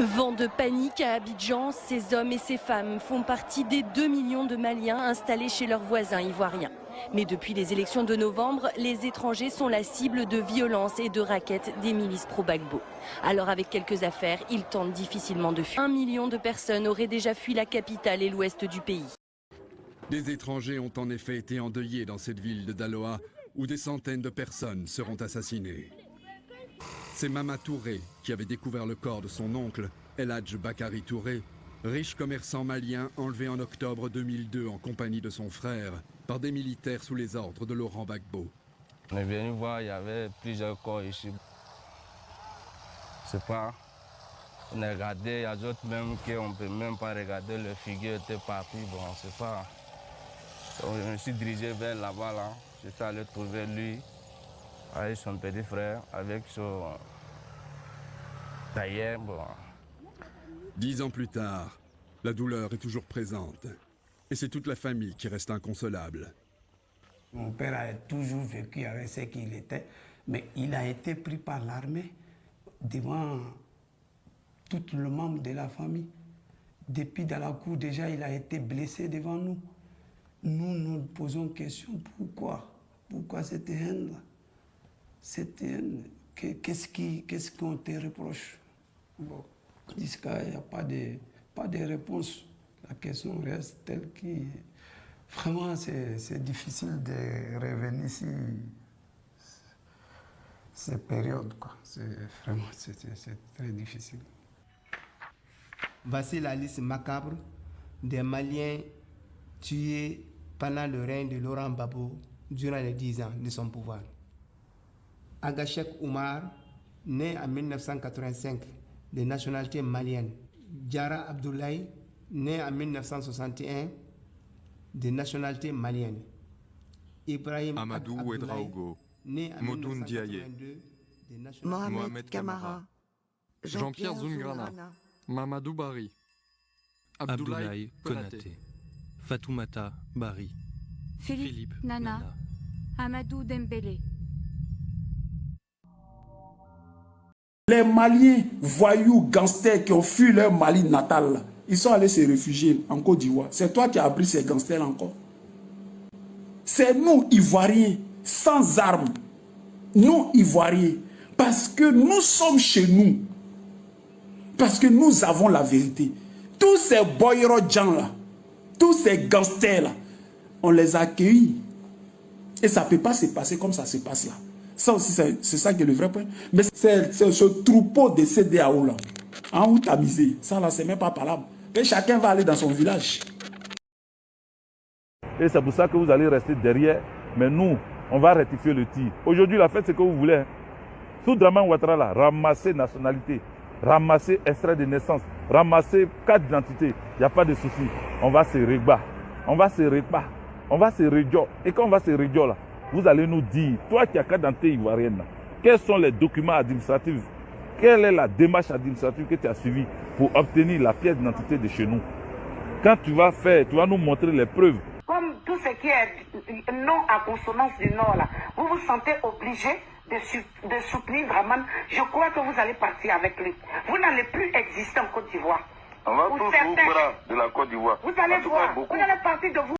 Vent de panique à Abidjan, ces hommes et ces femmes font partie des 2 millions de Maliens installés chez leurs voisins ivoiriens. Mais depuis les élections de novembre, les étrangers sont la cible de violences et de raquettes des milices pro-Gbagbo. Alors avec quelques affaires, ils tentent difficilement de fuir. 1 million de personnes auraient déjà fui la capitale et l'ouest du pays. Des étrangers ont en effet été endeuillés dans cette ville de Daloa, où des centaines de personnes seront assassinées. C'est Mama Touré qui avait découvert le corps de son oncle, El Hadj Bakari Touré, riche commerçant malien enlevé en octobre 2002 en compagnie de son frère par des militaires sous les ordres de Laurent Gbagbo. On est venu voir, il y avait plusieurs corps ici. Je sais pas, on a regardé, il y a d'autres même qu'on ne peut même pas regarder, le figure était parti, bon, je sais pas. Je me suis dirigé vers là-bas, là. Je suis allé trouver lui, avec son petit frère, avec son tailleur. Bon. 10 ans plus tard, la douleur est toujours présente. Et c'est toute la famille qui reste inconsolable. Mon père a toujours vécu avec ce qu'il était, mais il a été pris par l'armée devant tout le membre de la famille. Depuis dans la cour, déjà, il a été blessé devant nous. Nous nous posons question, pourquoi? Pourquoi cette haine-là? Cette haine, qu'est-ce qu'on te reproche? Bon, jusqu'à il n'y a pas de réponse. La question reste telle que vraiment c'est difficile de revenir sur ces périodes. C'est très difficile. Voici la liste macabre des Maliens tués pendant le règne de Laurent Gbagbo durant les 10 ans de son pouvoir. Agachek Oumar, né en 1985, de nationalité malienne. Diarra Abdoulaye, né en 1961, de nationalité malienne. Ibrahim Amadou Ouedraogo, né en Modoun 1982, de nationalité Mohamed Kamara, Jean-Pierre Zungrana, Mamadou Bari, Abdoulaye Konaté, Fatoumata Bari, Philippe Nana, Amadou Dembélé. Les Maliens, voyous, gangsters qui ont fui leur Mali natal, ils sont allés se réfugier en Côte d'Ivoire. C'est toi qui as pris ces gangsters encore. C'est nous, Ivoiriens, sans armes. Nous, Ivoiriens. Parce que nous sommes chez nous. Parce que nous avons la vérité. Tous ces boyros gens-là, tous ces gangsters-là, on les a accueillis. Et ça ne peut pas se passer comme ça se passe là. Ça aussi, c'est ça qui est le vrai point. Mais c'est ce troupeau de CDAO là. En haut tamisé. Ça là, c'est même pas parlable. Mais chacun va aller dans son village. Et c'est pour ça que vous allez rester derrière. Mais nous, on va rectifier le tir. Aujourd'hui, la fête, c'est que vous voulez. Hein. Sous Draman Ouattara là, ramasser nationalité, ramasser extrait de naissance, ramasser carte d'identité. Il n'y a pas de souci. On va se régba. On va se régba. On va se réduire. Et quand on va se réduire là, vous allez nous dire, toi qui as carte d'identité ivoirienne, quels sont les documents administratifs? Quelle est la démarche administrative que tu as suivie pour obtenir la pièce d'identité de chez nous? Quand tu vas faire, tu vas nous montrer les preuves. Comme tout ce qui est non à consonance du Nord, là, vous vous sentez obligé de soutenir Draman. Je crois que vous allez partir avec lui. Vous n'allez plus exister en Côte d'Ivoire. On va tous vous prendre de la Côte d'Ivoire. Vous allez voir, vous allez partir de vous.